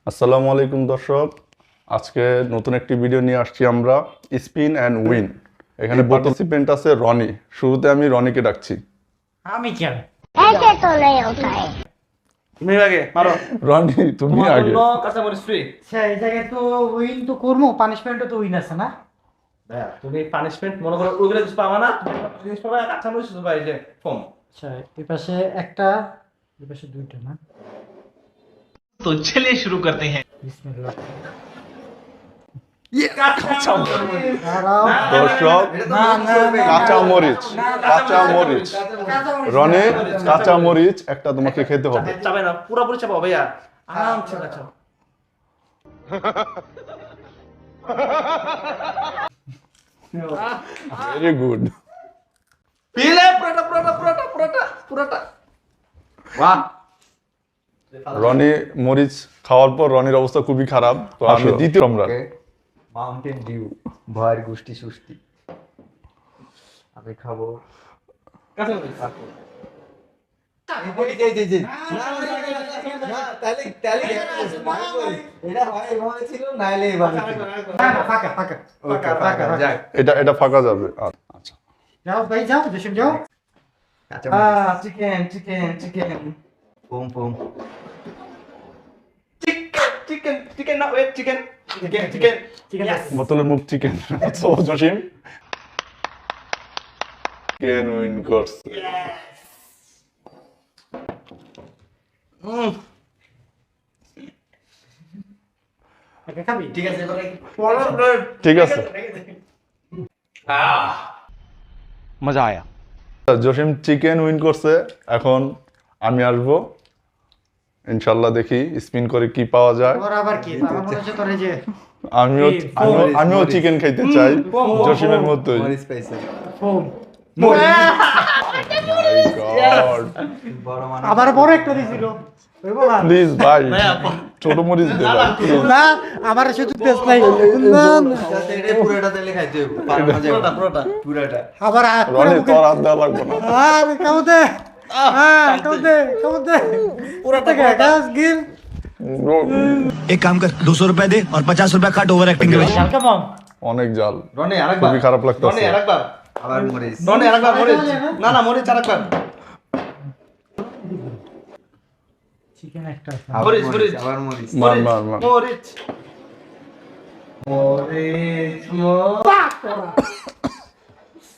আসসালামু আলাইকুম দর্শক, আজকে নতুন একটি ভিডিও নিয়ে আসছি আমরা স্পিন অ্যান্ড উইন। এখানে পার্টিসিপেন্ট আছে রনি। শুরুতে আমি রনিকে ডাকছি। আমি কেন ऐसे तो नहीं होता है। তুমি আগে মারো। রনি তুমি আগে। কাঁচামরিচ ফ্রি। সেই জায়গায় তো উইন তো করবো, পানিশমেন্টও তো উইন আছে না? ভাইয়া তুমি পানিশমেন্ট মনে করো ওগুলো কিছু পাবা না, জিনিস পাবা কাঁচামরিচ শুধু ভাই যে ফোম। আচ্ছা, এই পাশে একটা, এই পাশে দুইটা না? तो चलिए शुरू करते हैं। বিসমিল্লাহ। দর্শক, কাঁচামরিচ কাঁচামরিচ রনি, কাঁচামরিচ একটা তোমাকে খেতে হবে। চাবে না, পুরোপুরি চাপাও ভাইয়া, আরামসে কাঁচাও। Very good. পিলে পুরোটা। বাহ। রনি মরিচ খাওয়ার পর রনির অবস্থা খুবই খারাপ, তো আমি দ্বিতীয় সম্রাট। মাউন্টেন ডিউ ভয়ের গুষ্টি সুষ্টি আমি খাবো কাঁচামরিচ। এটা ফাঁকা যাবে। আচ্ছা, যাও ভাই, যাও জসিম, যাও। চিকেন পোম পোম চিকেন না ওয়েট চিকেন। বোতলের মুখ chicken. So Jasim chicken win করছে। একটা খাবি? ঠিক আছে এবারে ঠিক আছে, मजा आया। জসিম চিকেন উইন করছে। এখন আমি আসবো, ইনশাল্লাহ দেখি স্পিন করে কি পাওয়া যায়। তোর আবার কি? আমার মনে হচ্ছে তোর এই যে আমিও আমিও চিকেন খাইতে চাই জসিমের মতোই। মরিচ পাইছে ফোম। My God! বড় মানুষ আবার বড় একটা দিছিল। হইবো না? প্লিজ ভাই, ছোট মরিচ দে ভাই, please। না, আমার শুধু টেস্ট নাই। না, না। এটা পুরোটা তেলে খাইতে হবে পারবো না যাবে পুরোটা আবার রনি তোর হাত দেওয়া লাগবে না। আর কাউতে কাউতে পুরোটা গ্যাস গিল। एक काम कर 200 रुपए दे और 50 रुपए काट ओवर एक्टिंग के वजह হালকা বম। অনেক জাল, রনি আরেকবার। খুবই খারাপ লাগতেছে। রনি আরেকবার। আবার মরিচ রনি আরেকবার মরিচ। না মরিচ আরেকবার। চিকেন একটা। আবার মরিচ, মরিচ মরিচ। আবার মরিচ মার। মরিচ।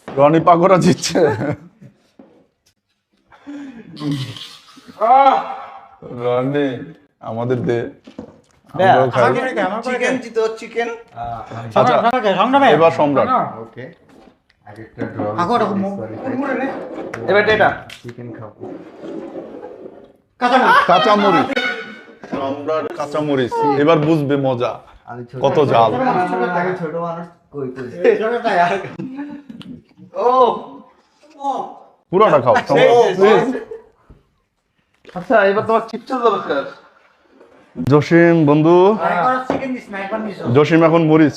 রনি পাকোড়া জিতছে। রনি আমাদের দে, আমরাও খাই। চিকেন জিতো চিকেন। আচ্ছা, এবার সম্রাট। ওকে আরেকটা ড্র আগোটা এবার এটা চিকেন খাবো কাঁচামরিচ, সম্রাট কাঁচামরিচ। এবার বুঝবে মজা আমি ছোট কত জাল। আমি ছোট মানুষ কই কই ও পুরোটা খাও সম্রাট, প্লিজ। আচ্ছা এবার তোমার চিপস দরকার। জসিম বন্ধু, চিকেন দিস না, একবার নিস। জসিম এখন মরিচ।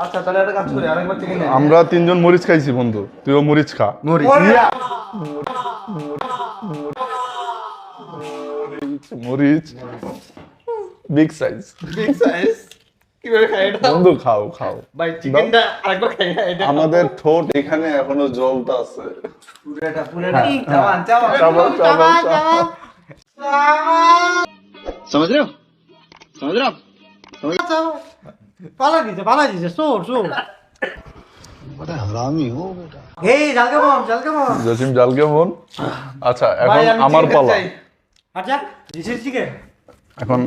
আচ্ছা তাহলে একটা কাজ করি, আরেকবার চিকেন নেই। আমরা তিনজন মরিচ খাইছি বন্ধু, তুইও মরিচ খা। মরিচ বিগ সাইজ। বিগ সাইজ কিভাবে খাই এটা? বন্ধু খাও ভাই চিকেনটা আরেকবার খাই না এটা। আমাদের ঠোঁট এখানে এখনো জ্বলতে আছে। পুরোটা চাবাও। समझ रहे हो आप? পালা দিছে সোর। এই জালকা বম। জসিম জাল কেমন? আচ্ছা, ভাই, এখন আমি আমার চিকেন পালা। চাই। আচ্ছা, দিস ইজ চিকেন। এখন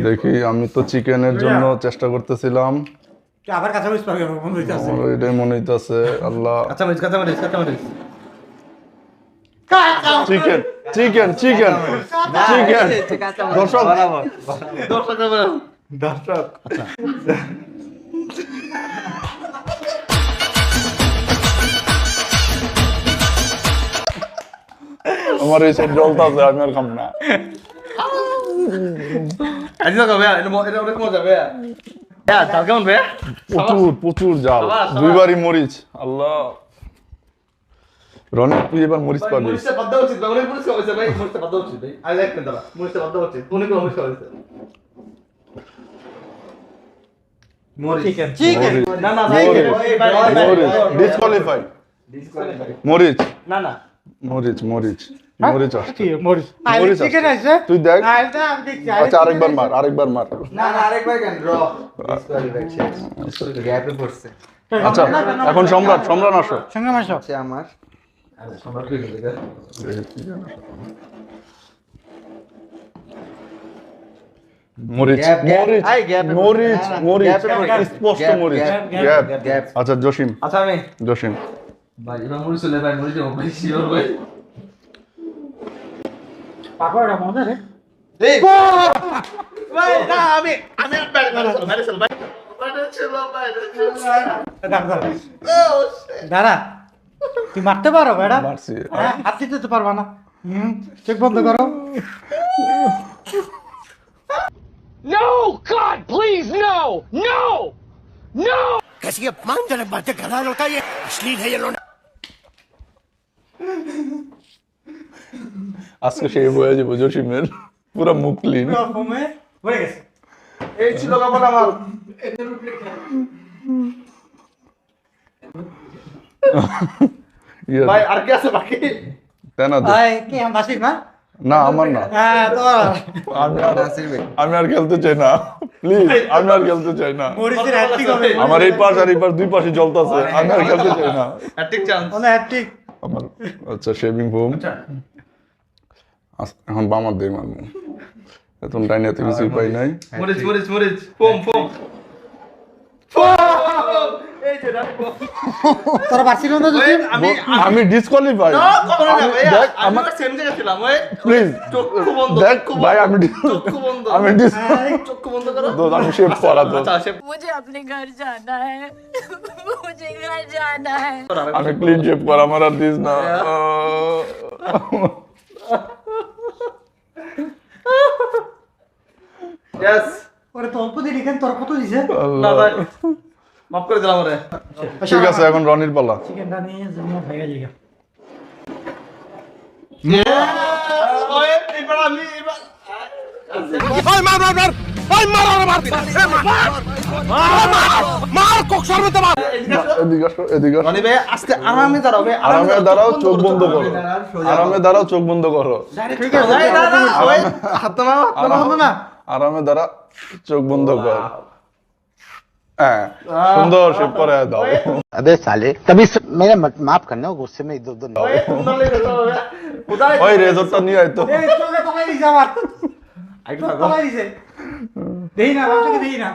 দেখি, আমি তো চিকেনের জন্য চেষ্টা করতেছিলাম, আবার কাঁচা মরিচ পাবে বন্ধু হইতাছে। আমার এটাই মনে হইতাছে। আল্লাহ, কাঁচামরিচ। চিকেন। দর্শক, দর্শক আমার এই সব জ্বলতে আছে, আমি আর খাম না। আজ না ভাইয়া এটা অনেক মজা ভাইয়া। হ্যাঁ জাল কেমন ভাইয়া? প্রচুর জাল, দুইবারই মরিচ। আল্লাহ, রনি তুই এবার মরিচ পাবি। মরিচটা বাদ দেওয়া উচিত ভাই, অনেক মরিচ খাওয়াইছে ভাই, মরিচটা বাদ দেওয়া উচিত ভাই। আজ এক মিনিট দাঁড়া, মরিচটা বাদ দেওয়া উচিত, অনেক মরিচ খাওয়াইছে। চিকেন চিকেন না না মরিচ মরিচ ডিসকোয়ালিফাই মরিচ না না মরিচ মরিচ মরিচ আসছে কি মরিচ মরিচ চিকেন আসছে। আছে তুই দেখ আইটা আমি দেখছি আচ্ছা আরেকবার মার না না আরেকবার কেন র গ্যাপে পড়ছে আচ্ছা এখন সম্রাট আসো সঙ্গে মাসো হচ্ছে আমার মরিচ গ্যাপ, গ্যাপ। মরিচ আই, গ্যাপে মরিচ পড়ছে। মরিচ গ্যাপে পড়ছে। স্পষ্ট গ্যাপ, মরিচ গ্যাপ, গ্যাপ গ্যাপ। আচ্ছা জসিম আচ্ছা আমি জসিম ভাই এবার মুড়ি চলে ভাই মুড়ি দেবো ভাই শিওর ভাই পাকোড়া মজা রে এই ভাই না আমি বাইরে চল ভাই দাঁড়া তুই মারতে পারো ম্যাডাম মারছি হাত দিতে তো পারবা না চোখ বন্ধ করো No! God, please, no! No! No! कैसी अपमानजनक बातें कर रहा लड़का ये अश्लील है ये लोग আজকে সেই হয়ে যাবো জসিমের পুরো মুখ ক্লিন ফোমে হয়ে গেছে এই ছিল কাপড় আমার ভাই আর কি আছে বাকি তাই না আই কি আম বাসি না না আমার না হ্যাঁ তো নাসির ভাই আমি আর খেলতে চাই না প্লিজ আমি আর খেলতে চাই না মরিচের হ্যাট্রিক হবে আমার এই পাশ আর এই পাশ দুই পাশে চলতেছে আমি আর খেলতে চাই না ঠিক চান্স ওনা হ্যাট্রিক আমার আচ্ছা শেভিং ফোম এখন বামার দিয়ে মারবো এখন ডাইনিয়াতে কিছুই পাই নাই মরিচ মরিচ মরিচ ফোম ফোম এই যে তোর বাসি না যদি আমি আমি ডিসকোয়ালিফাই কখনো না ভাই দেখ আমি আমার সেম জায়গায় ছিলাম ওই প্লিজ চক্ষু বন্ধ দেখ চক্ষু ভাই বন্ধ, আমি চক্ষু বন্ধ আমি চক্ষু বন্ধ করো আমি শেভ করা তো আচ্ছা সে मुझे अपने घर जाना है मुझे घर जाना है আমি ক্লিন শেভ করা আমার আর দিস না ইয়েস ওরে তো অল্প দিলি কেন তোর কত দিছে না ভাই মাফ করে দিলাম রে ঠিক আছে এখন রনির পালা চিকেনটা নিয়ে জন্য ভাইয়া জিগা ওই এবার আমি এবার এদিকে আসো এদিকে আসো রনি ভাই আস্তে আরামে দাঁড়াও ভাই আরামে দাঁড়াও চোখ বন্ধ করো আরামে দাঁড়াও চোখ বন্ধ করো ঠিক আছে ভাই না না ওই হাত নামাও বলবো না আরামে দাঁড়া চোখ বন্ধ কর হ্যাঁ সুন্দর শেভ করে দাও अबे साले तभी मेरा माफ करना गुस्से में इधर उधर ওই সুন্দর লেগে দাও উদাই ওই রেজরটা নিয়ে আয় তো এই চোখে তোমায় দিছে আমার তোমায় দিছে দেই না বাচ্চাকে দেই না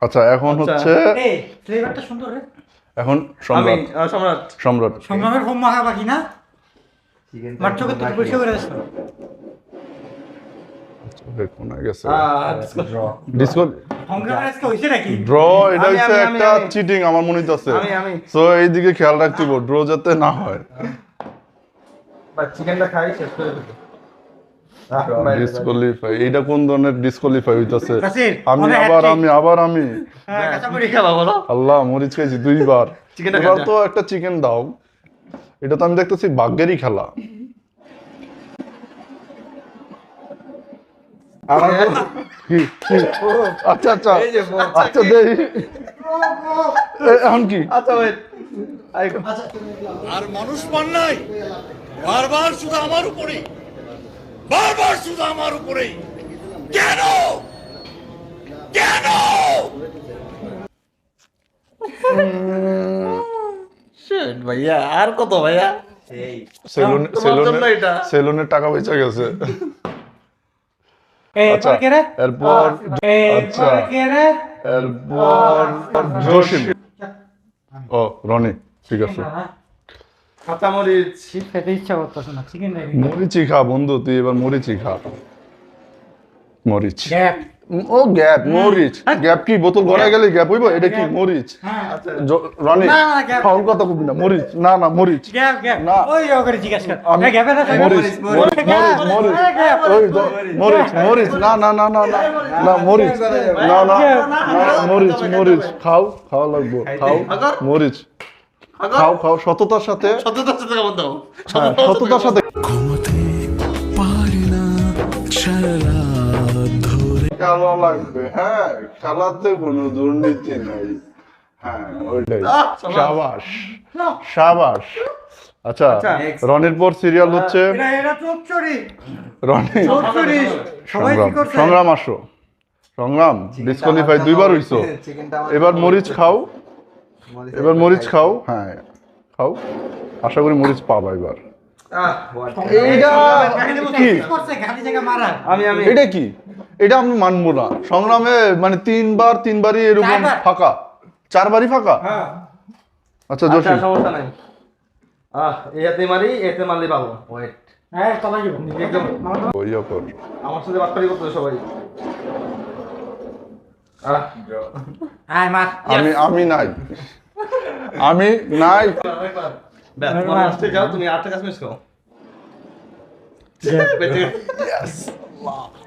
আচ্ছা এখন হচ্ছে এই ফ্লেভারটা সুন্দর রে এখন আমি সম্রাট সম্রাট সম্রাট সংগ্রামের হোম মাখা বাকি না চিকেন মার চোখে তুই পরিষ্কার করে আসতো দেখুন গেছে ড্র ডিসকো সংগ্রামের আজকে হইছে নাকি ড্র এটা আমি, হচ্ছে আমি, একটা আমি। চিটিং আমার মনে হইতাছে আমি। সো এইদিকে খেয়াল রাখতে হবে ড্র যাতে না হয় ভাই চিকেনটা খাই শেষ করে দিই ডিসকোয়ালিফাই এইটা কোন ধরনের ডিসকোয়ালিফাই হইতাছে কাসির, আমি মনে আবার আমি হ্যাঁ কাঁচা মুড়ি খাবা বলো আল্লাহ মরিচ খাইছি দুইবার চিকেনটা এবার খা, তো একটা চিকেন দাও এটা তো আমি দেখতেছি ভাগ্যেরই খেলা আমার কি কি? আচ্ছা আচ্ছা আচ্ছা দেই এখন কি আচ্ছা ভাই আর মানুষ পান নাই বারবার শুধু আমার উপরে বারবার শুধু আমার উপরে কেন কেন শিট ভাইয়া আর কত ভাইয়া এই তোমার জন্য এটা। সেলুনের টাকা বেঁচে গেছে এই আচ্ছা পর কে রে এরপর এই আচ্ছা। পর কে রে এরপর জসিম ও রনি ঠিক আছে কাঁচা মরিচ শীত খেতে ইচ্ছা করতেছে না চিকেন নাই মরিচই খা বন্ধু তুই এবার মরিচই খা মরিচ গ্যাপ ও গ্যাপ মরিচ গ্যাপ কি বোতল গড়ায় গেলে গ্যাপ হইব এটা কি মরিচ হ্যাঁ রনি না, না, গ্যাপ। ফাউল কথা কবি না মরিচ না না মরিচ গ্যাপ গ্যাপ না। ওই ওকে জিজ্ঞাসা কর আমি- গ্যাপে না মরিচ মরিচ মরিচ মরিচ ওই তো, মরিচ মরিচ না না না না না না মরিচ না না না, মরিচ মরিচ খাও খাওয়া লাগবো খাও মরিচ খাও খাও সততার সাথে সততার সাথে কেমন দাও হ্যাঁ, সততার সাথে ঘুমোতে পারি না সারা রাত ধরে খেলা লাগবে, হ্যাঁ খেলাতে কোনো দুর্নীতি নেই, হ্যাঁ ওইটাই। শাবাশ শাবাশ। আচ্ছা রনির পর সিরিয়াল হচ্ছে এটা চোপচুরি রনি। চোপচুরি সবাই কি করছে? সংগ্রাম আসো, সংগ্রাম ডিসকোয়ালিফাই দুইবার হইছো, এবার মরিচ খাও, এবার মরিচ খাও, হ্যাঁ খাও, আশা করি মরিচ পাবা এবার। এইটা কি করছে গাড়ি জায়গা মারা এটা কি, এটা আমি মানবো না। সংগ্রামে মানে তিনবারই এরকম চারবার। ফাঁকা, 4 বারই ফাঁকা। হ্যাঁ আচ্ছা জোশী সমস্যা নাই। এতে মারি, এতে মারলে পাবো। ওয়েট, হ্যাঁ চলে যাবো একদম ওইয়া কর। আমার সাথে বাটপারি করতে সবাই। আয় মার আমি নাই, আমি নাই। ব্যাস, তোমার আসতে যাও, তুমি 8টা কাজ মিস করো।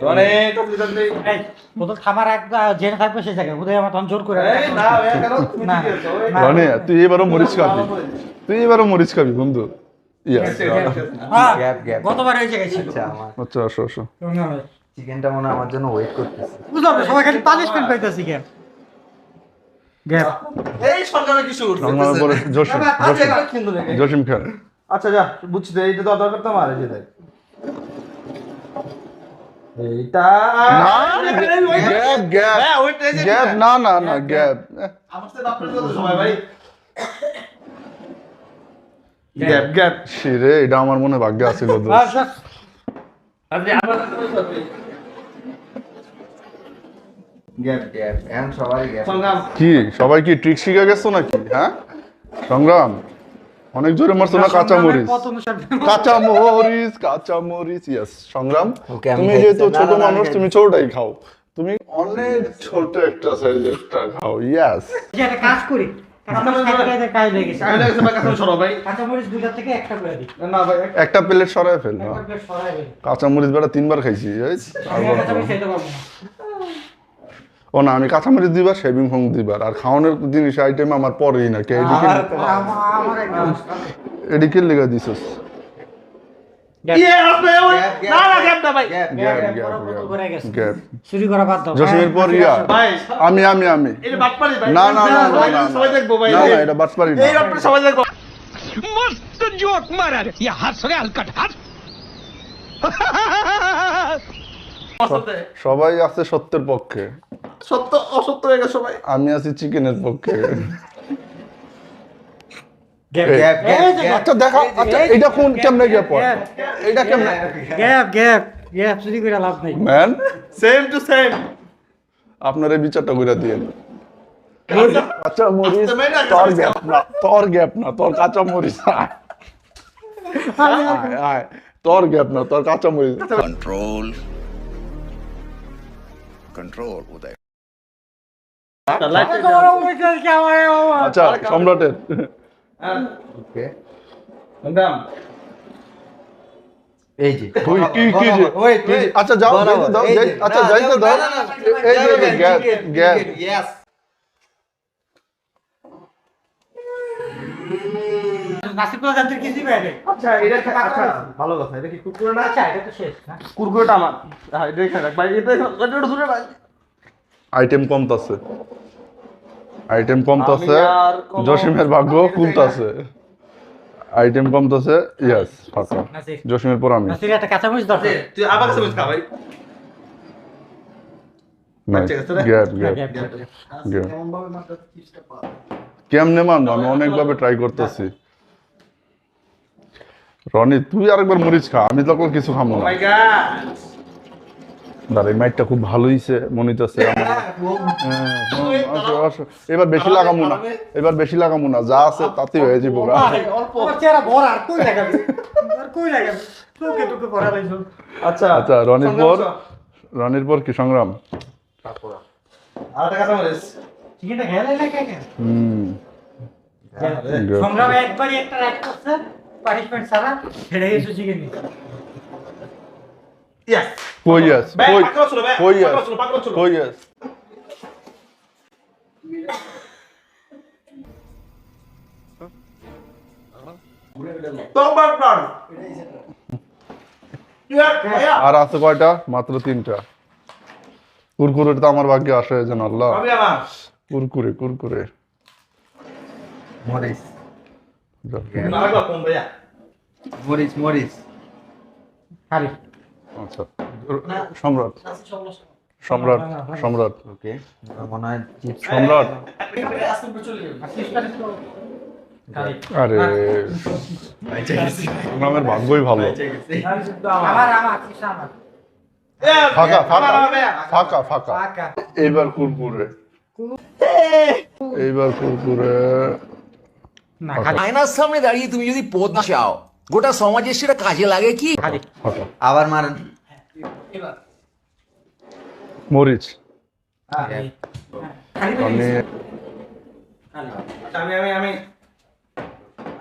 মানে তো তুমি এই বোতল খাবার একটা জেনে থাকবে সেই জায়গায় বোধহয় আমার তখন জোর করে এই না ভাই, কেন তুমি না, ঠিক আছো? না। রনি তুই এবারও মরিচ খাবি, তুই এবারও মরিচ খাবি বন্ধু। ইয়াস হ্যাঁ, গ্যাপ গ্যাপ গতবার ওই জায়গায় ছিল আচ্ছা আমার আচ্ছা আসো আসো। চিকেনটা মনে হয় আমার জন্য ওয়েট করতেছে। বুঝলাম না, সবাই খালি পানিশমেন্ট পাইতেছি কেন গ্যাপ এই সংগ্রামে কি শুরু? সংগ্রামের পরে জসিম, আচ্ছা, এটা কিন্তু লেগে। জসিম খান। আচ্ছা যা, বুঝছি তো, এইটা তো দরকার তো আমার, এই যে দেখ। এইটা গ্যাপ গ্যাপ হ্যাঁ, ওইটা এই যে গ্যাপ, না না না গ্যাপ। আমার সাথে বাটপারি করতে সবাই ভাই। Gap gap. শিরে এটা আমার মনে ভাগ্যে আছিল। আপনি আবার গ্যাপ গ্যাপ এন্ড সবারই গ্যাপ। সংগ্রাম কি সবাই কি ট্রিক শিখে গেছো নাকি? হ্যাঁ সংগ্রাম অনেক জোরে মারছো না কাঁচা মরিচ, কাঁচা মরিচ, কাঁচা মরিচ। ইয়েস সংগ্রাম, ওকে, আমি তুমি খাইছি। যেহেতু না, ছোট না, না, মানুষ আমি তুমি ছোটটাই খাও, তুমি অনেক ছোট একটা সাইজেরটা খাও। ইয়েস একটা কাজ করি কাঁচামরিচ কাজ লেগে গেছে আমি লাগছে ভাই, কাছে সরো ভাই। কাঁচামরিচ দুইটা থেকে একটা করে দিই না ভাই, একটা প্লেট সরাই ফেল না। একটা প্লেট সরাই দিই কাঁচা মরিচ বেড়া 3 বার খাইছি। আমি কাঁচামরিচ খেতে পারবো না ও না, আমি কাঁচা মরিচ 2 বার, শেভিং ফোম 2 বার, আর খাওয়ানোর জিনিস আইটেম আমার পরেই না। কে এদিকে আমার একদম এদিকে লেগে দিছস। ইয়ে আপনি ওই না না গ্যাপ না ভাই। গ্যাপ গ্যাপ বড় গ্যাপ বোতল করে গেছে। গ্যাপ। চুরি করা বাদ দাও জসিমের পর ইয়া ভাই আমি এটা বাটপারি ভাই। না না না না না সবাই দেখবো ভাই। না না এটা বাটপারি না। এই বাটপারি সবাই দেখবো। मस्त जोक मारा रे या हंस रे हलकट हंस সবাই আছে সত্যের পক্ষে, সত্য অসত্য হয়ে গেছে সবাই। আমি আছি চিকেনের পক্ষে। গ্যাপ এই, গ্যাপ এই যে আচ্ছা দেখা, আচ্ছা এটা কোন কেমনে গ্যাপ হয়? এটা কেমনে গ্যাপ গ্যাপ গ্যাপ চুরি করে লাভ নাই ম্যান? Same to same. আপনার এই বিচারটা কইরা দিয়েন। কাঁচা মরিচ তোর গ্যাপ না, তোর গ্যাপ না, তোর কাঁচা মরিচ। আয়, আয়, তোর গ্যাপ না, তোর কাঁচা মরিচ। कंट्रोल कंट्रोल उदय আচ্ছা সম্রাটের ওকে সংগ্রাম এই যে তুই কি যে ওয়েট কি যে- আচ্ছা যাও যাইতে দাও, আচ্ছা যাইতে দাও। এই যে গ্যাপ গ্যাপ ইয়েস নাসিব তো জানতে কি দিবে আগে আচ্ছা এটা আচ্ছা ভালো কথা, এটা কি কুকুর না? আচ্ছা এটা তো শেষ না কুকুরটা আমার। হ্যাঁ এটা এখানে রাখ ভাই, এটা এটা দূরে রাখ। আইটেম কমতাছে, আইটেম কমতাছে। আমি আর কোনো- জসিমের ভাগ্য খুলতাছে, আইটেম কমতাছে। ইয়েস ফাঁকা। নাসির জসিমের পর আমি। নাসির একটা কাঁচামরিচ দরকার তুই আবার কাছে খা ভাই। ঠিক আছে রে। Gap gap gap gap. কেমনে মানবো? আমি অনেকভাবে ট্রাই করতেছি। রনি তুই আরেকবার মরিচ খা, আমি তখন কিছু খাবো ও না। মাই গড। দাঁড়া এই মাইটটা খুব ভালো হইছে মনে হইতেছে আমার। আসো, আসো। এবার বেশি লাগামু না, এবার বেশি লাগামু না, যা আছে তাতেই হয়ে যাবো। ওর চেহারা বড় আর কই লাগাবে আর কই লাগাবে তোকে তোকে পড়া লাইছো আচ্ছা আচ্ছা রনির পর কি সংগ্রাম? আর টাকা মারিস। চিকেনটা খেলে না কে কে গ্যাপ। সংগ্রামে একবারই একটা রাইট করছে পানিশমেন্ট ছাড়া হেডে গেছে চিকেন নিয়ে ইয়েস কই ইয়াস ভাই কই পাকড়া ছিল ভাই, কই ইয়াস পাকড়া ছিল, পাকড়া ছিল। কই ইয়াস। তোমার প্ল্যান। ইয়া ভাইয়া আর আছে কয়টা? মাত্র 3টা। কুরকুরে তো আমার ভাগ্যে আসে যেন আল্লাহ। সবই আমার। কুরকুরে কুরকুরে মরিচ আরেকবার কোন ভাইয়া? মরিচ মরিচ খালি আচ্ছা সম্রাট সম্রাট সম্রাট ওকে মনে হয় চিপস সম্রাট খালি আরে নামের ভাগ্যই ভালো। আমার চিপস আমার ফাঁকা ফাঁকা ফাঁকা ফাঁকা পাকা এইবার কুরকুরে এইবার কুরকুরে না খালি আয়নার সামনে দাঁড়িয়ে তুমি যদি পদ না চাও গোটা সমাজের সেটা কাজে লাগে কি? খালি ফাঁকা আবার মারেন মরিচ খালি আমি আচ্ছা, আমি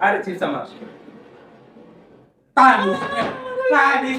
আরে চিপস আমার। পানি পানি